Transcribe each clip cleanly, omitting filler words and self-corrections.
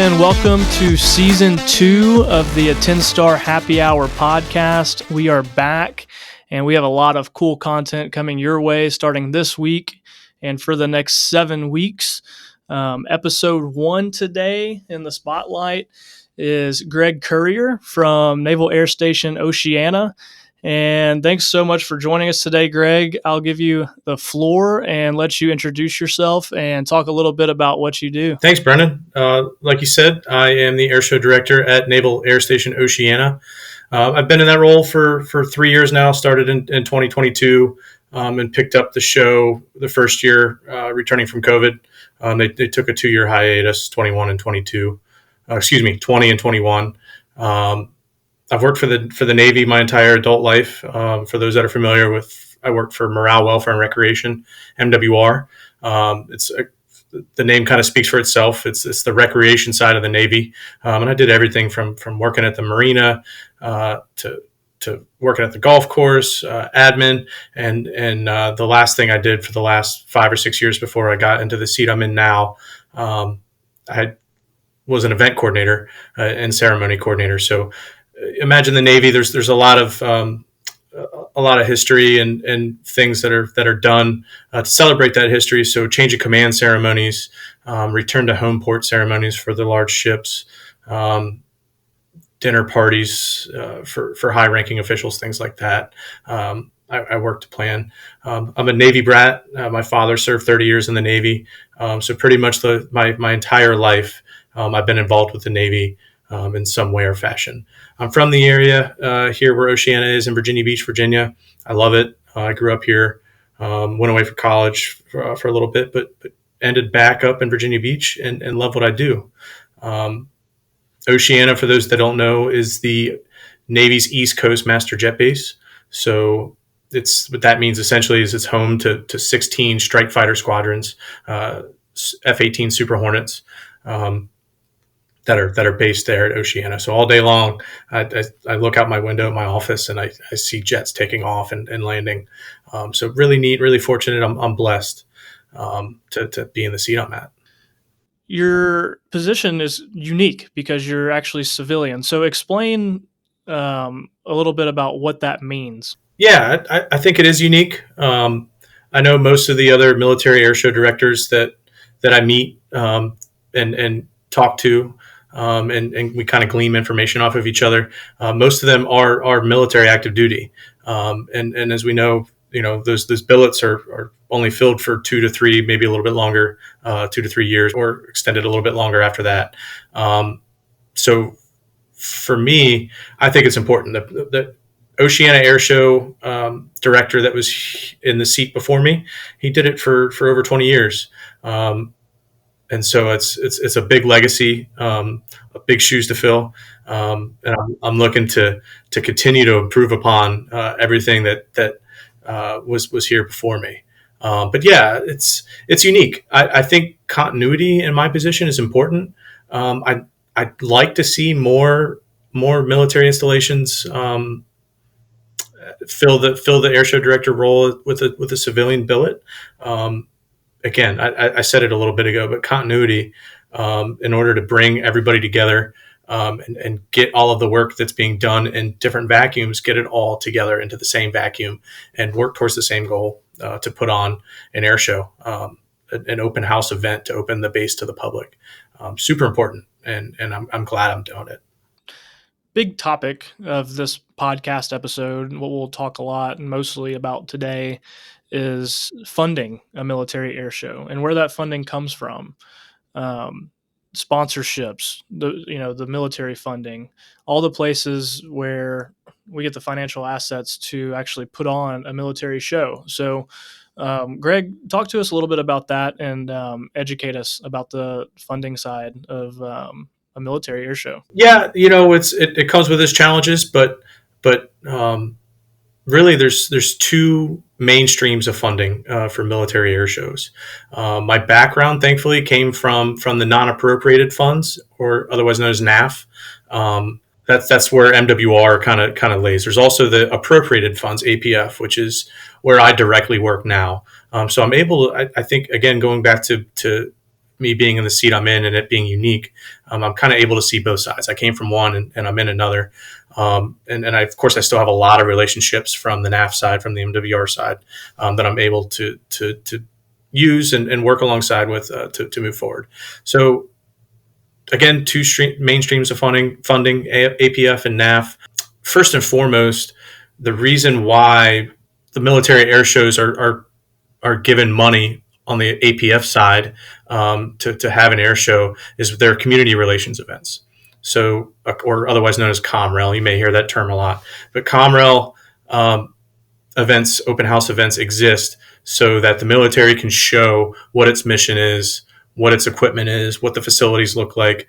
and welcome to Season 2 of the AttendStar Happy Hour podcast. We are back, and we have a lot of cool content coming your way starting this week and for the next 7 weeks. Episode 1 today in the spotlight is Greg Courrier from Naval Air Station Oceana. And thanks so much for joining us today, Greg. I'll give you the floor and let you introduce yourself and talk a little bit about what you do. Thanks, Brendan. Like you said, I am the Air Show Director at Naval Air Station Oceana. I've been in that role for 3 years now, started in 2022, and picked up the show the first year returning from COVID. They took a 2-year hiatus, 20 and 21. I've worked for the Navy my entire adult life. For those that are familiar with, I worked for Morale, Welfare, and Recreation, MWR. The name kind of speaks for itself. It's the recreation side of the Navy, and I did everything from working at the marina to working at the golf course, admin, and the last thing I did for the last 5 or 6 years before I got into the seat I'm in now, I was an event coordinator and ceremony coordinator. So imagine the Navy. There's a lot of history and things that are done to celebrate that history. So change of command ceremonies, return to home port ceremonies for the large ships, dinner parties for high ranking officials, things like that. I work to plan. I'm a Navy brat. My father served 30 years in the Navy, so pretty much my entire life I've been involved with the Navy in some way or fashion. I'm from the area here where Oceana is in Virginia Beach, Virginia. I love it. I grew up here, went away for college for a little bit, but ended back up in Virginia Beach and love what I do. Oceana, for those that don't know, is the Navy's East Coast Master Jet Base. So what that means essentially is it's home to 16 strike fighter squadrons, F-18 Super Hornets, that are based there at Oceana. So all day long, I look out my window at my office and I see jets taking off and landing. So really neat, really fortunate. I'm blessed to be in the seat I'm at. Your position is unique because you're actually civilian. So explain a little bit about what that means. Yeah, I think it is unique. I know most of the other military air show directors that I meet and talk to, and we kind of glean information off of each other. Most of them are military active duty, and as we know, those billets are only filled for 2 to 3, maybe a little bit longer, 2 to 3 years, or extended a little bit longer after that. So for me, I think it's important that the Oceana Air Show director that was in the seat before me, he did it for over 20 years. And so it's a big legacy, a big shoes to fill, and I'm looking to continue to improve upon everything that was here before me. But yeah, it's unique. I think continuity in my position is important. I'd like to see more military installations fill the air show director role with a civilian billet. Again, I said it a little bit ago, but continuity in order to bring everybody together and get all of the work that's being done in different vacuums, get it all together into the same vacuum and work towards the same goal to put on an air show, an open house event to open the base to the public. Super important, and I'm glad I'm doing it. Big topic of this podcast episode, what we'll talk a lot and mostly about today, is funding a military air show and where that funding comes from. Sponsorships, the military funding, all the places where we get the financial assets to actually put on a military show. So, Greg, talk to us a little bit about that and educate us about the funding side of a military air show. Yeah, it comes with its challenges, but really there's 2 main streams of funding for military air shows. My background, thankfully, came from the non-appropriated funds, or otherwise known as NAF. That's where MWR kind of lays. There's also the appropriated funds, APF, which is where I directly work now. So I'm able to, I think, again, going back to me being in the seat I'm in and it being unique, I'm kind of able to see both sides. I came from one and I'm in another. And of course, I still have a lot of relationships from the NAF side, from the MWR side, that I'm able to use and work alongside with to move forward. So again, main streams of funding, APF and NAF. First and foremost, the reason why the military air shows are given money on the APF side to have an air show is their community relations events. So, or otherwise known as ComRel. You may hear that term a lot, but ComRel events, open house events exist so that the military can show what its mission is, what its equipment is, what the facilities look like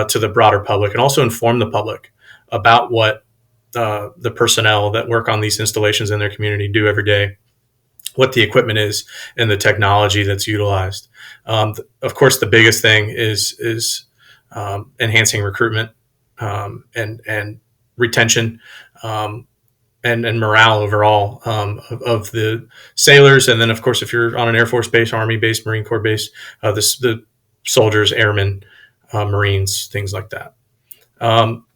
to the broader public, and also inform the public about what the personnel that work on these installations in their community do every day, what the equipment is, and the technology that's utilized. Of course, the biggest thing is enhancing recruitment and retention and morale overall of the sailors. And then, of course, if you're on an Air Force base, Army base, Marine Corps base, the soldiers, airmen, Marines, things like that.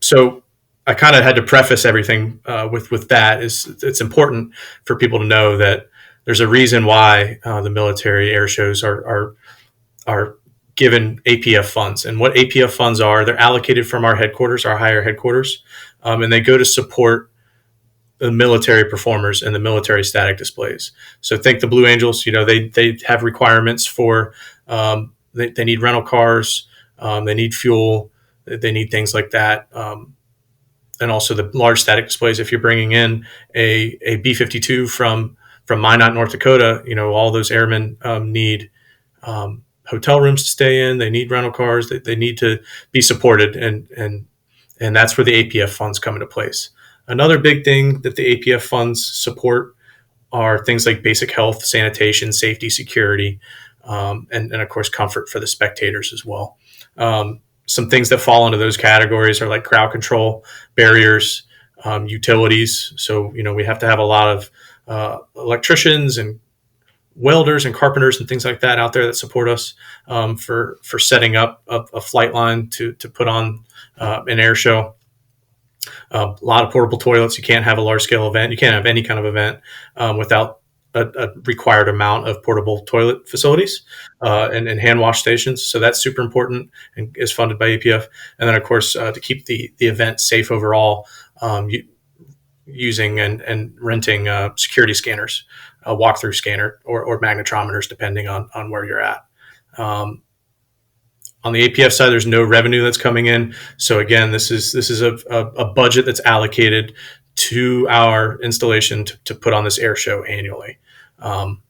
So I kind of had to preface everything with that. It's important for people to know that there's a reason why the military air shows are given APF funds. And what APF funds are, they're allocated from our headquarters, our higher headquarters, and they go to support the military performers and the military static displays. So think the Blue Angels, they have requirements for, they need rental cars, they need fuel, they need things like that. And also the large static displays. If you're bringing in a B-52 from Minot, North Dakota, all those airmen need hotel rooms to stay in. They need rental cars. They need to be supported, and that's where the APF funds come into place. Another big thing that the APF funds support are things like basic health, sanitation, safety, security, and of course comfort for the spectators as well. Some things that fall into those categories are like crowd control, barriers, utilities. So, we have to have a lot of electricians and welders and carpenters and things like that out there that support us for setting up a flight line to put on an air show. A lot of portable toilets. You can't have a large scale event. You can't have any kind of event without a required amount of portable toilet facilities and hand wash stations. So that's super important and is funded by APF. And then, of course, to keep the event safe overall, using and renting security scanners, a walkthrough scanner or magnetometers, depending on where you're at. On the APF side, there's no revenue that's coming in. So again, this is a budget that's allocated to our installation to put on this air show annually. On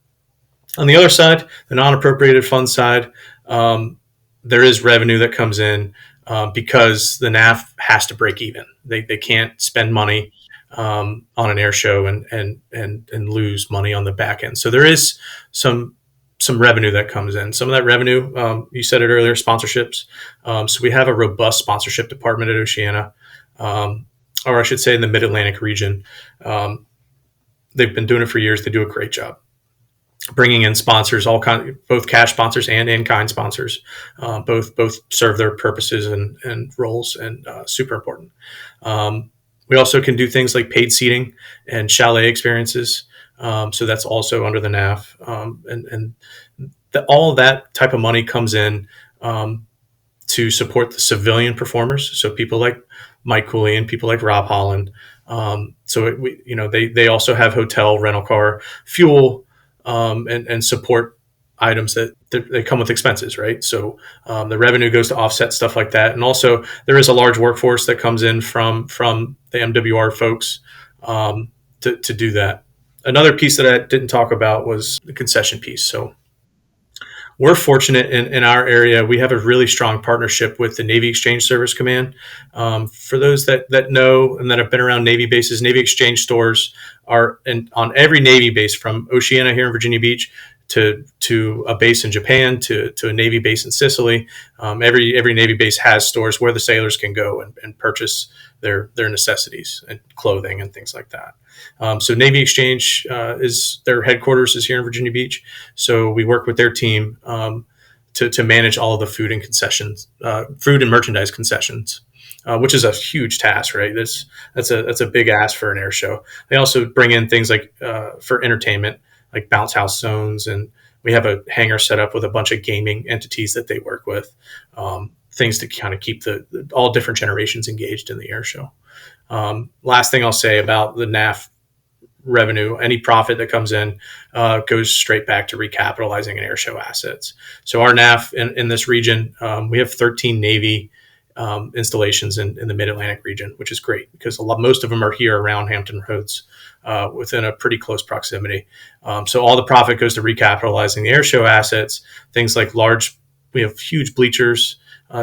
the other side, the non-appropriated fund side, there is revenue that comes in because the NAF has to break even. They can't spend money on an air show and lose money on the back end. So there is some revenue that comes in. Some of that revenue, you said it earlier, sponsorships. So we have a robust sponsorship department at Oceana, or I should say in the Mid-Atlantic region. They've been doing it for years. They do a great job bringing in sponsors, both cash sponsors and in-kind sponsors. Both serve their purposes and roles, and super important. We also can do things like paid seating and chalet experiences. So that's also under the NAF. All of that type of money comes in to support the civilian performers. So people like Mike Cooley and people like Rob Holland. They also have hotel, rental car, fuel, and support items that they come with expenses, right? So the revenue goes to offset stuff like that. And also there is a large workforce that comes in from the MWR folks to do that. Another piece that I didn't talk about was the concession piece. So we're fortunate in our area. We have a really strong partnership with the Navy Exchange Service Command. For those that know and that have been around Navy bases, Navy Exchange stores are on every Navy base, from Oceana here in Virginia Beach to a base in Japan to a Navy base in Sicily. Every Navy base has stores where the sailors can go and purchase their necessities and clothing and things like that. So Navy Exchange their headquarters is here in Virginia Beach. So we work with their team to manage all of the food and concessions, food and merchandise concessions, which is a huge task, right? That's a big ask for an air show. They also bring in things like for entertainment, like bounce house zones, and we have a hangar set up with a bunch of gaming entities that they work with, things to kind of keep all different generations engaged in the air show. Last thing I'll say about the NAF revenue, any profit that comes in goes straight back to recapitalizing an air show assets. So our NAF in this region, we have 13 Navy installations in the Mid-Atlantic region, which is great because most of them are here around Hampton Roads, within a pretty close proximity. So all the profit goes to recapitalizing the air show assets, things like we have huge bleachers,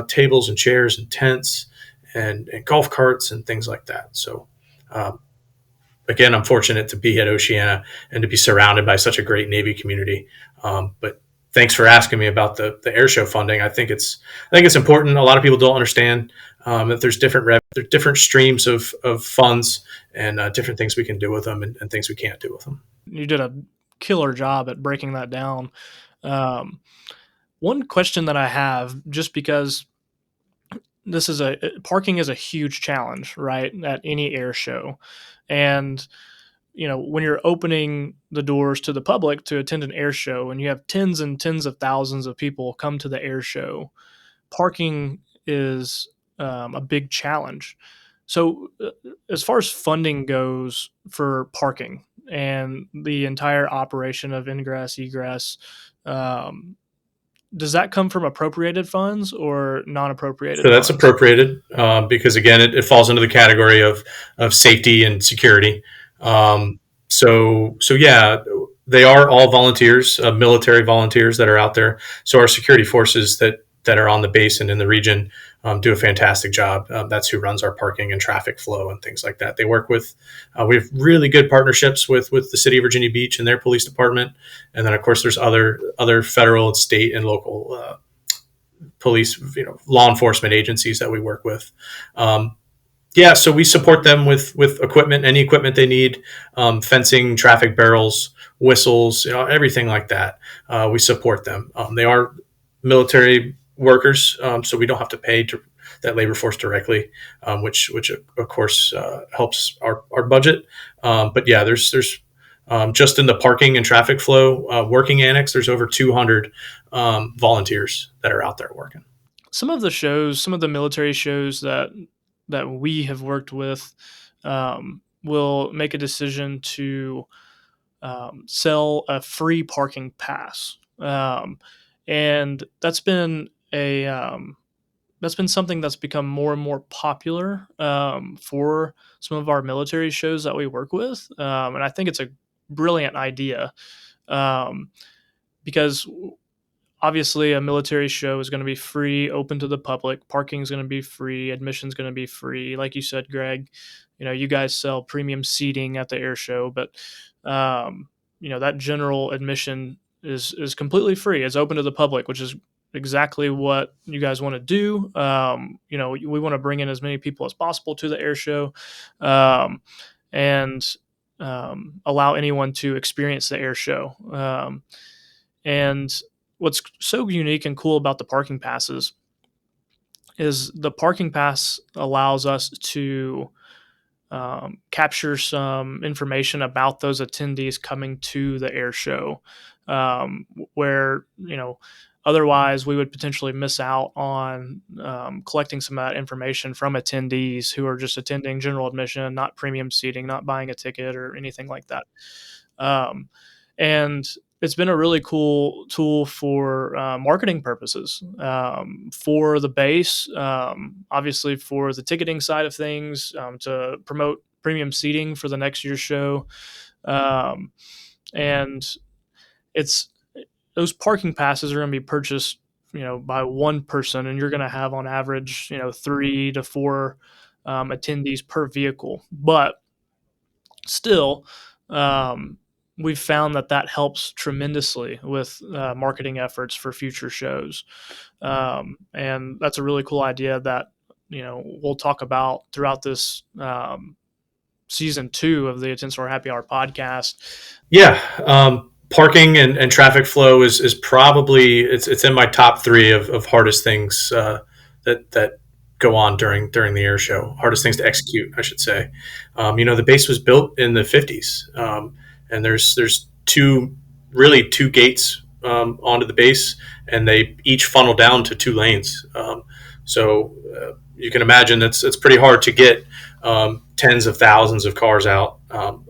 tables and chairs and tents and golf carts and things like that. So again, I'm fortunate to be at Oceana and to be surrounded by such a great Navy community. But thanks for asking me about the air show funding. I think it's important. A lot of people don't understand that there's different streams of funds and different things we can do with them and things we can't do with them. You did a killer job at breaking that down. One question that I have, just because parking is a huge challenge, right, at any air show. And when you're opening the doors to the public to attend an air show and you have tens and tens of thousands of people come to the air show, parking is a big challenge. So as far as funding goes for parking and the entire operation of ingress, egress, does that come from appropriated funds or non-appropriated So that's funds? appropriated because again, it falls into the category of safety and security. So yeah, they are all volunteers, military volunteers that are out there. So our security forces that are on the base and in the region do a fantastic job. That's who runs our parking and traffic flow and things like that. They work with, we have really good partnerships with the city of Virginia Beach and their police department. And then of course there's other federal, state and local police, law enforcement agencies that we work with. Yeah, so we support them with equipment, any equipment they need, fencing, traffic barrels, whistles, everything like that. We support them. They are military workers, so we don't have to pay that labor force directly, which of course helps our budget. But yeah, there's just in the parking and traffic flow working annex, there's over 200 volunteers that are out there working. Some of the military shows that we have worked with will make a decision to sell a free parking pass, and that's been something that's become more and more popular for some of our military shows that we work with, and I think it's a brilliant idea because obviously a military show is going to be free, open to the public. Parking is going to be free. Admission is going to be free. Like you said, Greg, you guys sell premium seating at the air show, but that general admission is completely free. It's open to the public, which is exactly what you guys want to do. We want to bring in as many people as possible to the air show, and allow anyone to experience the air show. And what's so unique and cool about the parking passes is the parking pass allows us to capture some information about those attendees coming to the air show, where otherwise we would potentially miss out on collecting some of that information from attendees who are just attending general admission, not premium seating, not buying a ticket or anything like that. And it's been a really cool tool for marketing purposes, for the base, obviously for the ticketing side of things, to promote premium seating for the next year's show. And those parking passes are going to be purchased, by one person, and you're going to have on average, 3 to 4 attendees per vehicle. But still, we've found that helps tremendously with marketing efforts for future shows. And that's a really cool idea that, we'll talk about throughout this season 2 of the AttendStar Happy Hour podcast. Yeah. Parking and traffic flow is probably it's in my top three of hardest things that go on during the air show. Hardest things to execute, I should say. The base was built in the 50s, and there's two gates onto the base, and they each funnel down to 2 lanes. So you can imagine it's pretty hard to get tens of thousands of cars out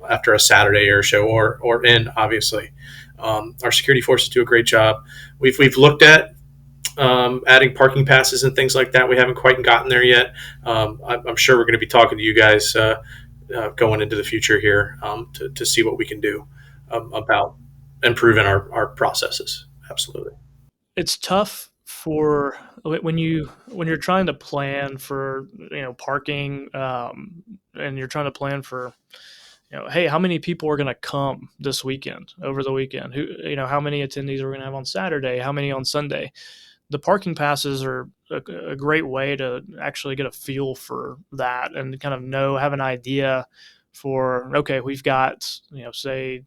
after a Saturday air show or in, obviously. Our security forces do a great job. We've looked at adding parking passes and things like that. We haven't quite gotten there yet. I'm sure we're going to be talking to you guys going into the future here to see what we can do about improving our processes. Absolutely. It's tough for when you're trying to plan for parking, and you're trying to plan for hey, how many people are going to come this weekend, over the weekend? How many attendees are we going to have on Saturday? How many on Sunday? The parking passes are a great way to actually get a feel for that and kind of have an idea for, okay, we've got, say,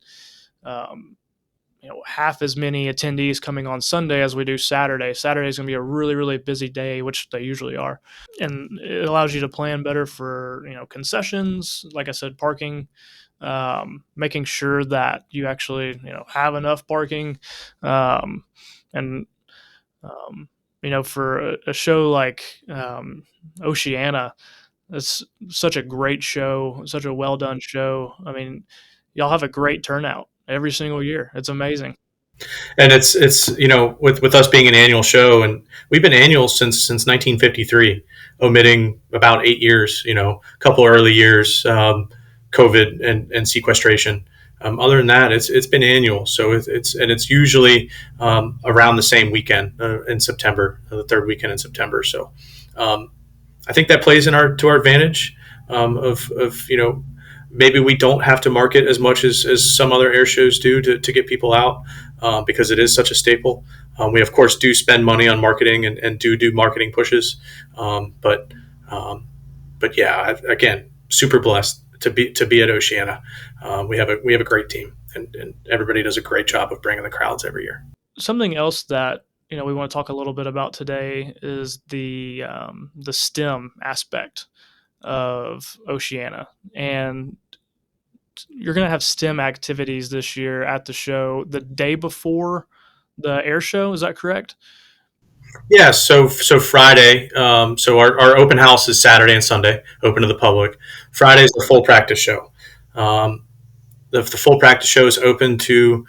half as many attendees coming on Sunday as we do Saturday. Saturday is going to be a really, really busy day, which they usually are. And it allows you to plan better for, concessions, like I said, parking, making sure that you actually, have enough parking. And, for a show like Oceana, it's such a great show, such a well done show. I mean, y'all have a great turnout every single year. It's amazing. And it's with us being an annual show, and we've been annual since 1953, omitting about 8 years. A couple early years, COVID and sequestration. Other than that, it's been annual. So it's usually around the same weekend in September, the third weekend in September. So I think that plays to our advantage of maybe we don't have to market as much as some other air shows do to get people out because it is such a staple. We of course do spend money on marketing and do marketing pushes, but yeah, again, super blessed to be at Oceana. We have a great team, and everybody does a great job of bringing the crowds every year. Something else that we want to talk a little bit about today is the STEM aspect of Oceana, and you're going to have STEM activities this year at the show the day before the air show. Is that correct? Yeah. So Friday. So our open house is Saturday and Sunday, open to the public. Friday is the full practice show. The full practice show is open to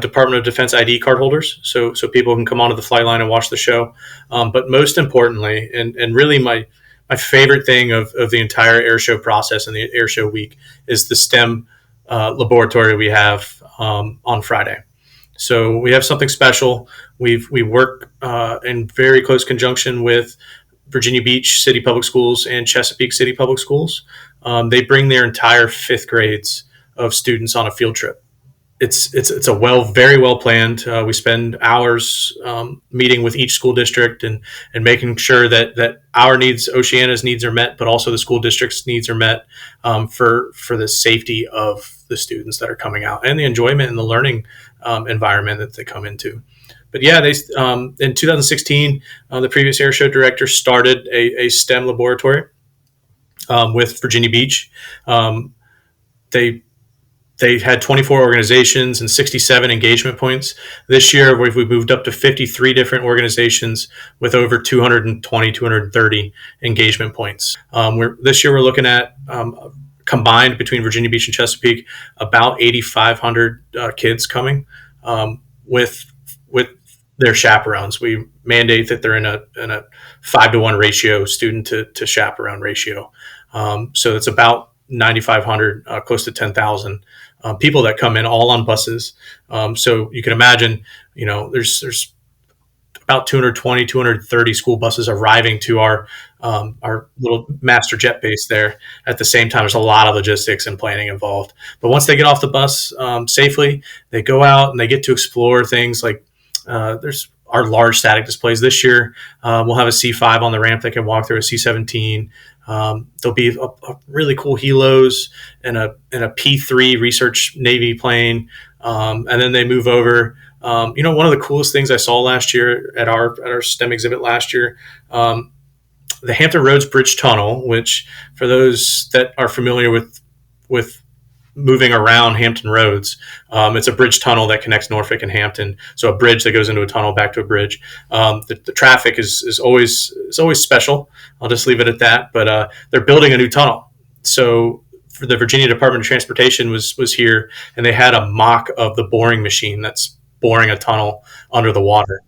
Department of Defense ID card holders, so people can come onto the flight line and watch the show. But most importantly, and really my favorite thing of the entire air show process and the air show week is the STEM laboratory we have on Friday. So we have something special. We work in very close conjunction with Virginia Beach City Public Schools and Chesapeake City Public Schools. They bring their entire fifth grades of students on a field trip. It's very well planned. We spend hours meeting with each school district and making sure that our needs, Oceana's needs, are met, but also the school district's needs are met for the safety of the students that are coming out and the enjoyment and the learning environment that they come into. But yeah, they in 2016, the previous air show director started a STEM laboratory with Virginia Beach. They had 24 organizations and 67 engagement points. This year, we've moved up to 53 different organizations with over 220, 230 engagement points. This year, we're looking at combined between Virginia Beach and Chesapeake, about 8,500 kids coming with their chaperones. We mandate that they're in a 5-to-1 ratio, student to chaperone ratio. So it's about 9,500, close to 10,000 people that come in, all on buses. So you can imagine, there's about 220, 230 school buses arriving to our little master jet base there. At the same time, there's a lot of logistics and planning involved. But once they get off the bus safely, they go out and they get to explore things like there's our large static displays. This year, we'll have a C5 on the ramp that can walk through, a C-17. There'll be a really cool helos and a P-3 research Navy plane. and then they move over. One of the coolest things I saw last year at our STEM exhibit last year, the Hampton Roads Bridge Tunnel, which for those that are familiar with moving around Hampton Roads. It's a bridge tunnel that connects Norfolk and Hampton. So a bridge that goes into a tunnel back to a bridge. The traffic is always special. I'll just leave it at that. But they're building a new tunnel. So for the Virginia Department of Transportation was here, and they had a mock of the boring machine that's boring a tunnel under the water.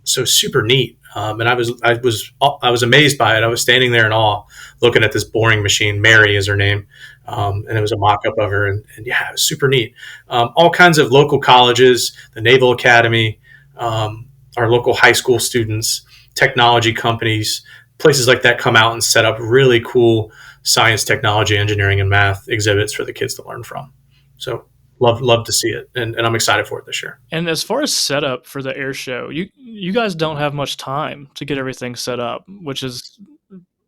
So super neat. And I was amazed by it. I was standing there in awe, looking at this boring machine. Mary is her name, and it was a mock-up of her. And yeah, it was super neat. All kinds of local colleges, the Naval Academy, our local high school students, technology companies, places like that come out and set up really cool science, technology, engineering, and math exhibits for the kids to learn from. So love to see it, and I'm excited for it this year. And as far as setup for the air show, you guys don't have much time to get everything set up, which is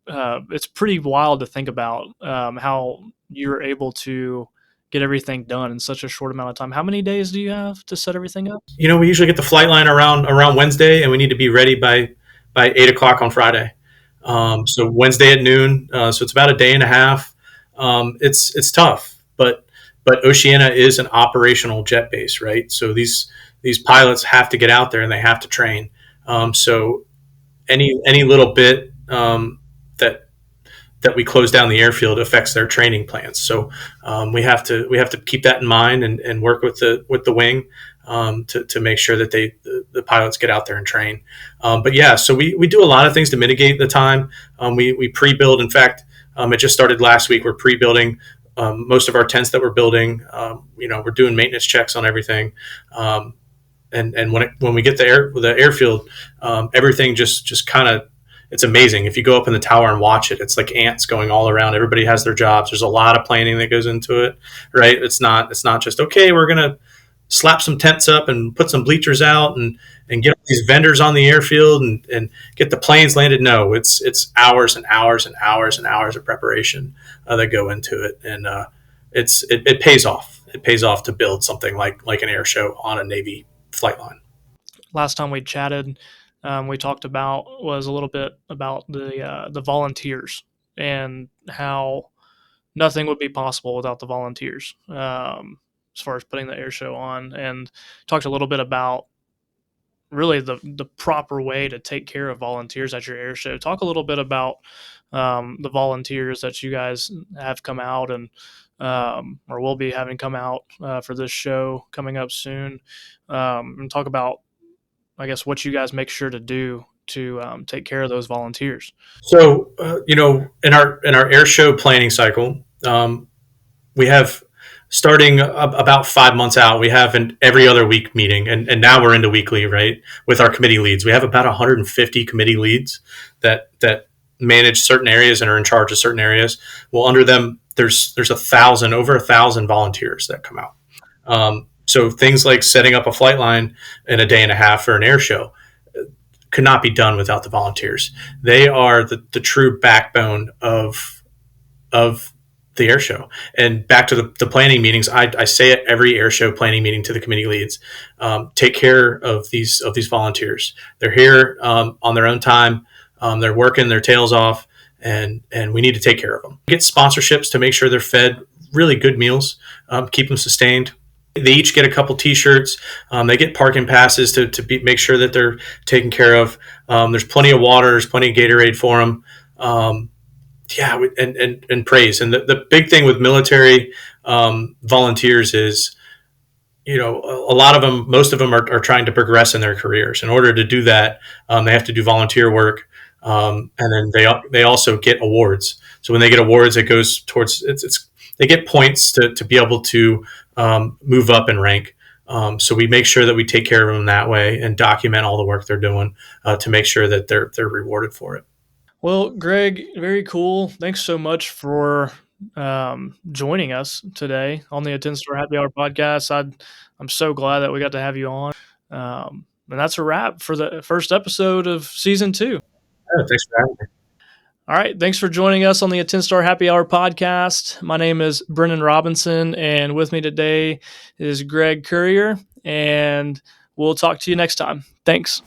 it's pretty wild to think about how you're able to get everything done in such a short amount of time. How many days do you have to set everything up? We usually get the flight line around Wednesday, and we need to be ready by 8 o'clock on Friday. So Wednesday at noon. So it's about a day and a half. It's tough, but Oceana is an operational jet base, right? So these pilots have to get out there and they have to train. So any little bit that we close down the airfield affects their training plans. So we have to keep that in mind and work with the wing to make sure that the pilots get out there and train. But yeah, so we do a lot of things to mitigate the time. We pre-build. In fact, it just started last week. We're pre-building most of our tents that we're building. We're doing maintenance checks on everything. And when we get the airfield, everything just kind of, it's amazing. If you go up in the tower and watch it, it's like ants going all around. Everybody has their jobs. There's a lot of planning that goes into it, right? It's not just, okay, we're going to slap some tents up and put some bleachers out and get these vendors on the airfield and get the planes landed. No, it's hours and hours and hours and hours of preparation that go into it. And it pays off. It pays off to build something like an air show on a Navy flight line. Last time we chatted, we talked about was a little bit about the volunteers and how nothing would be possible without the volunteers as far as putting the air show on, and talked a little bit about really the proper way to take care of volunteers at your air show. Talk a little bit about the volunteers that you guys have come out and or will be having come out for this show coming up soon, and talk about, I guess, what you guys make sure to do to take care of those volunteers. So, in our air show planning cycle, we have, starting about 5 months out, we have an every other week meeting, and now we're into weekly, right? With our committee leads, we have about 150 committee leads that manage certain areas and are in charge of certain areas. Well, under them, there's over 1,000 volunteers that come out. So things like setting up a flight line in a day and a half for an air show could not be done without the volunteers. They are the true backbone of the air show. And back to the planning meetings, I say at every air show planning meeting to the committee leads, take care of these volunteers. They're here on their own time. They're working their tails off, and we need to take care of them. Get sponsorships to make sure they're fed really good meals, keep them sustained. They each get a couple T-shirts. They get parking passes to make sure that they're taken care of. There's plenty of water. There's plenty of Gatorade for them. And praise. And the big thing with military volunteers is, a lot of them, most of them are trying to progress in their careers. In order to do that, they have to do volunteer work. And then they also get awards. So when they get awards, it goes towards, they get points to be able to move up in rank. So we make sure that we take care of them that way and document all the work they're doing to make sure that they're rewarded for it. Well, Greg, very cool. Thanks so much for joining us today on the AttendStar Happy Hour podcast. I'm so glad that we got to have you on. And that's a wrap for the first episode of season 2. Yeah, thanks for having me. All right. Thanks for joining us on the AttendStar Happy Hour podcast. My name is Brennan Robinson, and with me today is Greg Courrier, and we'll talk to you next time. Thanks.